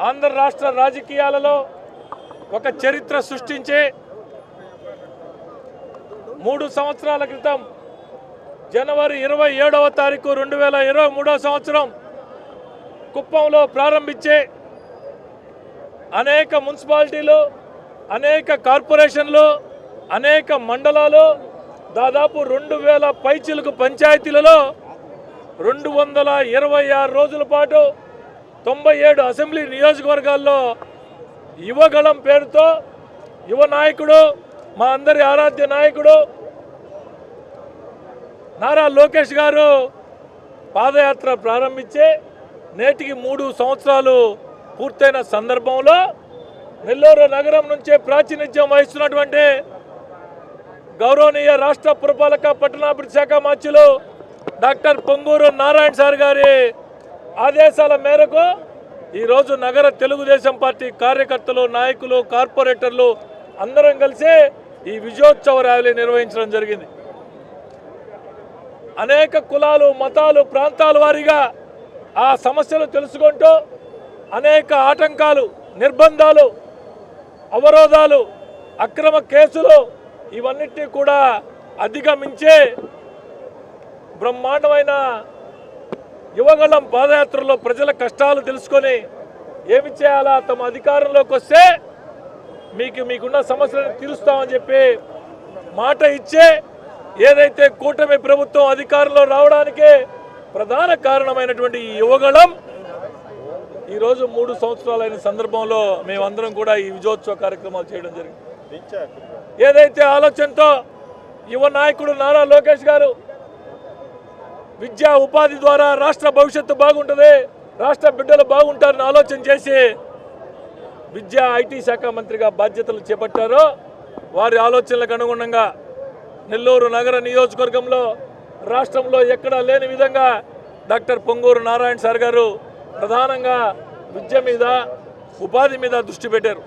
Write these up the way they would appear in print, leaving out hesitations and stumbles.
ఆంధ్ర రాష్ట్ర రాజకీయాలలో ఒక చరిత్ర సృష్టించి 3 సంవత్సరాల క్రితం జనవరి 27వ తారీఖు 2023వ సంవత్సరం కుప్పంలో ప్రారంభించే అనేక మున్సిపాలిటీలు, అనేక కార్పొరేషన్లు, అనేక మండలాలు, దాదాపు 2000 పైచిలుకు పంచాయతీలలో 226 రోజుల పాటు 97 అసెంబ్లీ నియోజకవర్గాల్లో యువగళం పేరుతో యువ నాయకుడు, మా అందరి ఆరాధ్య నాయకుడు నారా లోకేష్ గారు పాదయాత్ర ప్రారంభించి నేటికి 3 సంవత్సరాలు పూర్తయిన సందర్భంలో నెల్లూరు నగరం నుంచే ప్రాతినిధ్యం వహిస్తున్నటువంటి గౌరవనీయ రాష్ట్ర పురపాలక పట్టణాభివృద్ధి శాఖ మంత్రులు డాక్టర్ పొంగూరు నారాయణ సార్ గారి ఆదేశాల మేరకు ఈరోజు నగర తెలుగుదేశం పార్టీ కార్యకర్తలు, నాయకులు, కార్పొరేటర్లు అందరం కలిసి ఈ విజయోత్సవ ర్యాలీ నిర్వహించడం జరిగింది. అనేక కులాలు, మతాలు, ప్రాంతాల వారీగా ఆ సమస్యలు తెలుసుకుంటూ అనేక ఆటంకాలు, నిర్బంధాలు, అవరోధాలు, అక్రమ కేసులు ఇవన్నిటినీ కూడా అధిగమించే బ్రహ్మాండమైన యువగళం పాదయాత్రలో ప్రజల కష్టాలు తెలుసుకొని ఏమి చేయాలా, తమ అధికారంలోకి వస్తే మీకున్న సమస్యలను తీరుస్తామని చెప్పి మాట ఇచ్చే ఏదైతే కూటమి ప్రభుత్వం అధికారంలో రావడానికి ప్రధాన కారణమైనటువంటి ఈ యువగళం ఈరోజు 3 సంవత్సరాలైన సందర్భంలో మేమందరం కూడా ఈ విజయోత్సవ కార్యక్రమాలు చేయడం జరిగింది. ఏదైతే ఆలోచనతో యువ నాయకుడు నారా లోకేష్ గారు విద్యా ఉపాధి ద్వారా రాష్ట్ర భవిష్యత్తు బాగుంటుంది, రాష్ట్ర బిడ్డలు బాగుంటారని ఆలోచన చేసి విద్యా ఐటీ శాఖ మంత్రిగా బాధ్యతలు చేపట్టారో వారి ఆలోచనలకు అనుగుణంగా నెల్లూరు నగర నియోజకవర్గంలో రాష్ట్రంలో ఎక్కడా లేని విధంగా డాక్టర్ పొంగూరు నారాయణ సార్ గారు ప్రధానంగా విద్య మీద, ఉపాధి మీద దృష్టి పెట్టారు.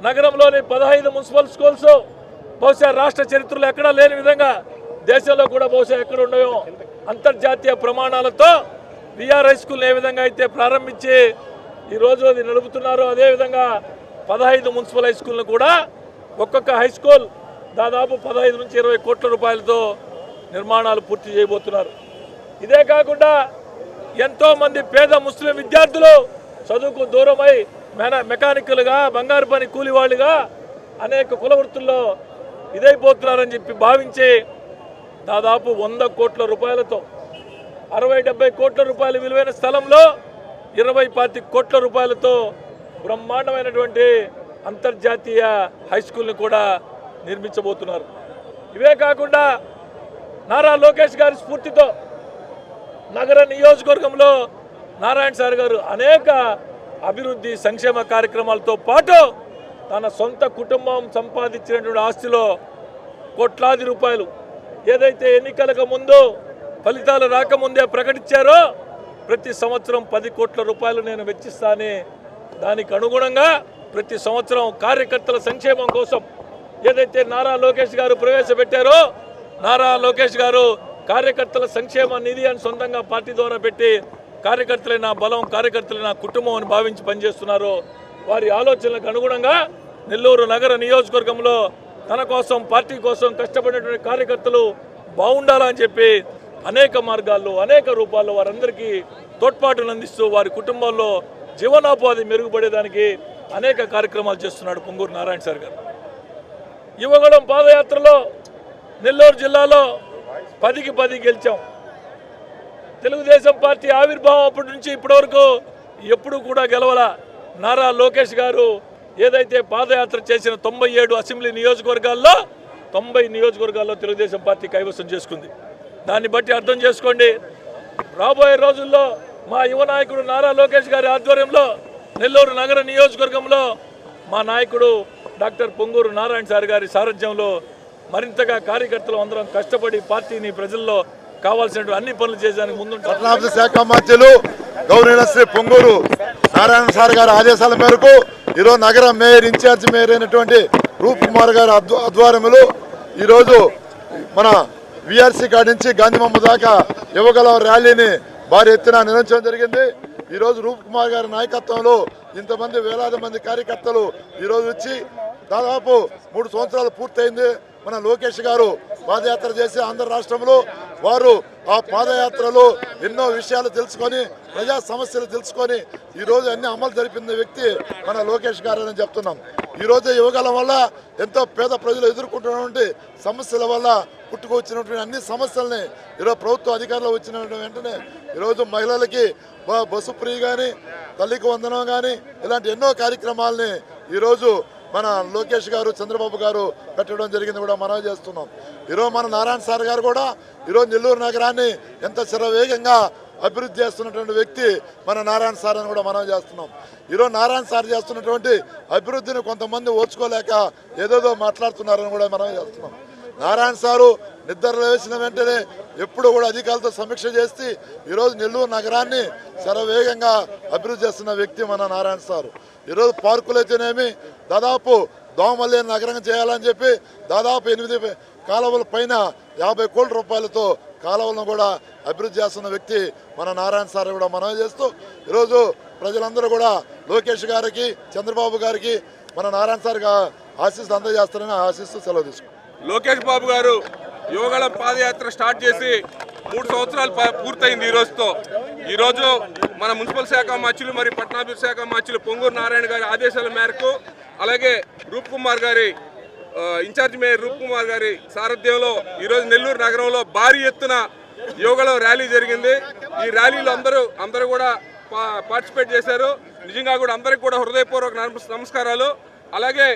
నగరంలోని 15 మున్సిపల్ స్కూల్స్ బహుశా రాష్ట్ర చరిత్రలో ఎక్కడా లేని విధంగా, దేశంలో కూడా బహుశా ఎక్కడ ఉన్నాయో అంతర్జాతీయ ప్రమాణాలతో విఆర్ హై స్కూల్ ఏ విధంగా అయితే ప్రారంభించి ఈరోజు అది నడుపుతున్నారో అదేవిధంగా 15 మున్సిపల్ హై స్కూల్ను కూడా ఒక్కొక్క హై స్కూల్ దాదాపు 15 నుంచి 20 కోట్ల రూపాయలతో నిర్మాణాలు పూర్తి చేయబోతున్నారు. ఇదే కాకుండా ఎంతోమంది పేద ముస్లిం విద్యార్థులు చదువుకు దూరమై మెకానికల్గా, బంగారు పని కూలివాళ్ళుగా అనేక కుల వృత్తుల్లో ఇదైపోతున్నారని చెప్పి భావించి దాదాపు 100 కోట్ల రూపాయలతో 60-70 కోట్ల రూపాయల విలువైన స్థలంలో 20-25 కోట్ల రూపాయలతో బ్రహ్మాండమైనటువంటి అంతర్జాతీయ హై స్కూల్ని కూడా నిర్మించబోతున్నారు. ఇవే కాకుండా నారా లోకేష్ గారి స్ఫూర్తితో నగర నియోజకవర్గంలో నారాయణ సార్ గారు అనేక అభివృద్ధి సంక్షేమ కార్యక్రమాలతో పాటు తన సొంత కుటుంబం సంపాదించినటువంటి ఆస్తిలో కోట్లాది రూపాయలు ఏదైతే ఎన్నికలకు ముందు ఫలితాలు రాకముందే ప్రకటించారో ప్రతి సంవత్సరం 10 కోట్ల రూపాయలు నేను వెచ్చిస్తానని దానికి అనుగుణంగా ప్రతి సంవత్సరం కార్యకర్తల సంక్షేమం కోసం ఏదైతే నారా లోకేష్ గారు ప్రవేశపెట్టారో, నారా లోకేష్ గారు కార్యకర్తల సంక్షేమ నిధి అని సొంతంగా పార్టీ ద్వారా పెట్టి కార్యకర్తలే నా బలం, కార్యకర్తలే నా కుటుంబం అని భావించి పనిచేస్తున్నారో వారి ఆలోచనలకు అనుగుణంగా నెల్లూరు నగర నియోజకవర్గంలో తన కోసం, పార్టీ కోసం కష్టపడినటువంటి కార్యకర్తలు బాగుండాలని చెప్పి అనేక మార్గాల్లో, అనేక రూపాల్లో వారందరికీ తోడ్పాటును అందిస్తూ వారి కుటుంబాల్లో జీవనోపాధి మెరుగుపడేదానికి అనేక కార్యక్రమాలు చేస్తున్నాడు పొంగూరు నారాయణ సార్ గారు. యువగళం పాదయాత్రలో నెల్లూరు జిల్లాలో 10కి 10 గెలిచాం. తెలుగుదేశం పార్టీ ఆవిర్భావం అప్పటి నుంచి ఇప్పటి వరకు ఎప్పుడు కూడా గెలవల. నారా లోకేష్ గారు ఏదైతే పాదయాత్ర చేసిన 97 అసెంబ్లీ నియోజకవర్గాల్లో 90 నియోజకవర్గాల్లో తెలుగుదేశం పార్టీ కైవసం చేసుకుంది. దాన్ని బట్టి అర్థం చేసుకోండి, రాబోయే రోజుల్లో మా యువ నాయకుడు నారా లోకేష్ గారి ఆధ్వర్యంలో నెల్లూరు నగర నియోజకవర్గంలో మా నాయకుడు డాక్టర్ పొంగూరు నారాయణ సార్ గారి సారథ్యంలో మరింతగా కార్యకర్తలు అందరం కష్టపడి పార్టీని ప్రజల్లో కావాల్సిన అన్ని పనులు చేసేందుకు ముందుంటారు. పట్టణాభివృద్ధి శాఖ మంత్రులు గౌరవ శ్రీ పొంగూరు నారాయణ సార్ గారి ఆదేశాల మేరకు ఈరోజు నగర మేయర్, ఇన్ఛార్జ్ మేయర్ అయినటువంటి రూప్ కుమార్ గారి ఆధ్వర్యంలో ఈరోజు మన విఆర్సీ కాడి నుంచి గాంధీ మమ్మ దాకా యువగళం ర్యాలీని భారీ ఎత్తున నిర్వహించడం జరిగింది. ఈరోజు రూప్ కుమార్ గారి నాయకత్వంలో ఇంతమంది వేలాది మంది కార్యకర్తలు ఈరోజు వచ్చి దాదాపు 3 సంవత్సరాలు పూర్తయింది. మన లోకేష్ గారు పాదయాత్ర చేసి ఆంధ్ర రాష్ట్రంలో వారు ఆ పాదయాత్రలో ఎన్నో విషయాలు తెలుసుకొని ప్రజా సమస్యలు తెలుసుకొని ఈరోజు అన్ని అమలు జరిపిన వ్యక్తి మన లోకేష్ గారు అని చెప్తున్నాం. ఈరోజు యువగలం వల్ల ఎంతో పేద ప్రజలు ఎదుర్కొంటున్నటువంటి సమస్యల వల్ల పుట్టుకొచ్చినటువంటి అన్ని సమస్యల్ని ఈరోజు ప్రభుత్వ అధికారులు వచ్చిన వెంటనే ఈరోజు మహిళలకి బస్సు ఫ్రీ కానీ తల్లికి వందనం కానీ ఇలాంటి ఎన్నో కార్యక్రమాలని ఈరోజు మన లోకేష్ గారు చంద్రబాబు గారు పెట్టడం జరిగింది కూడా మనం చేస్తున్నాం. ఈరోజు మన నారాయణ సార్ గారు కూడా ఈరోజు నెల్లూరు నగరాన్ని ఎంత శరవేగంగా అభివృద్ధి చేస్తున్నటువంటి వ్యక్తి మన నారాయణ సార్ అని కూడా మనం చేస్తున్నాం. ఈరోజు నారాయణ సార్ చేస్తున్నటువంటి అభివృద్ధిని కొంతమంది ఓర్చుకోలేక ఏదేదో మాట్లాడుతున్నారని కూడా మనం చేస్తున్నాం. నారాయణ సారు నిద్ర లేచిన వెంటనే ఎప్పుడు కూడా అధికారులతో సమీక్ష చేసి ఈరోజు నెల్లూరు నగరాన్ని శరవేగంగా అభివృద్ధి చేస్తున్న వ్యక్తి మన నారాయణ సారు. ఈరోజు పార్కులు అయితేనేమి దాదాపు దోమల్లి నగరం చేయాలని చెప్పి దాదాపు 8 కాలువల పైన 50 కోట్ల రూపాయలతో కాలువలను కూడా అభివృద్ధి చేస్తున్న వ్యక్తి మన నారాయణ సార్ కూడా మనం చేస్తూ ఈరోజు ప్రజలందరూ కూడా లోకేష్ గారికి చంద్రబాబు గారికి మన నారాయణ సార్ ఆశీస్సులు అందజేస్తారని ఆశిస్తూ సెలవు తీసుకుంటాం. లోకేష్ బాబు గారు యువగళం పాదయాత్ర స్టార్ట్ చేసి 3 సంవత్సరాలు పూర్తయింది ఈరోజు మన మున్సిపల్ శాఖ మంత్రులు మరియు పట్టణాభివృద్ధి శాఖ మంత్రులు పొంగూరు నారాయణ గారి ఆదేశాల మేరకు అలాగే రూప్ కుమార్ గారి ఇన్ఛార్జ్ మేయర్ రూప్ కుమార్ గారి సారథ్యంలో ఈరోజు నెల్లూరు నగరంలో భారీ ఎత్తున యువగళం ర్యాలీ జరిగింది. ఈ ర్యాలీలో అందరూ కూడా పార్టిసిపేట్ చేశారు. నిజంగా కూడా అందరికి కూడా హృదయపూర్వక నమస్కారాలు. అలాగే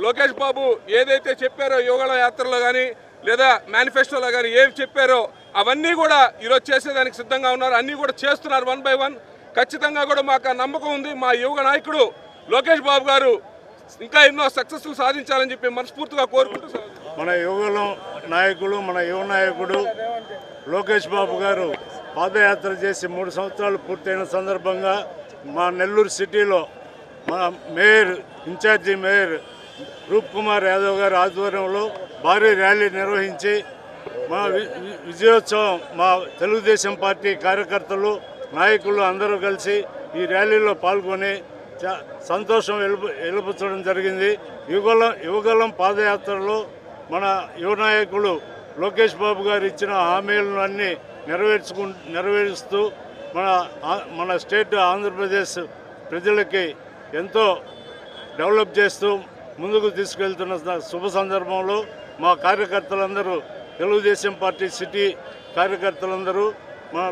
లోకేష్ బాబు ఏదైతే చెప్పారో యువగళం యాత్రలో కానీ లేదా మేనిఫెస్టోలో కానీ ఏమి చెప్పారో అవన్నీ కూడా ఈరోజు చేసేదానికి సిద్ధంగా ఉన్నారు. అన్నీ కూడా చేస్తున్నారు 1 by 1. ఖచ్చితంగా కూడా మాకు ఆ నమ్మకం ఉంది. మా యువ నాయకుడు లోకేష్ బాబు గారు ఇంకా ఎన్నో సక్సెస్ఫుల్ సాధించాలని చెప్పి మనస్ఫూర్తిగా కోరుకుంటూ మన యువగలం నాయకుడు మన యువ నాయకుడు లోకేష్ బాబు గారు పాదయాత్ర చేసి 3 సంవత్సరాలు పూర్తయిన సందర్భంగా మా నెల్లూరు సిటీలో మా మేయర్ ఇన్ఛార్జి మేయర్ రూప్ కుమార్ యాదవ్ గారి ఆధ్వర్యంలో భారీ ర్యాలీ నిర్వహించి మా విజయోత్సవం మా తెలుగుదేశం పార్టీ కార్యకర్తలు నాయకులు అందరూ కలిసి ఈ ర్యాలీలో పాల్గొని సంతోషం వెలుపుచ్చడం జరిగింది. యువగలం పాదయాత్రలో మన యువ నాయకులు లోకేష్ బాబు గారు ఇచ్చిన హామీలను అన్నీ నెరవేరుస్తూ మన స్టేట్ ఆంధ్రప్రదేశ్ ప్రజలకి ఎంతో డెవలప్ చేస్తూ ముందుకు తీసుకెళ్తున్న శుభ సందర్భంలో మా కార్యకర్తలందరూ తెలుగుదేశం పార్టీ సిటీ కార్యకర్తలందరూ మన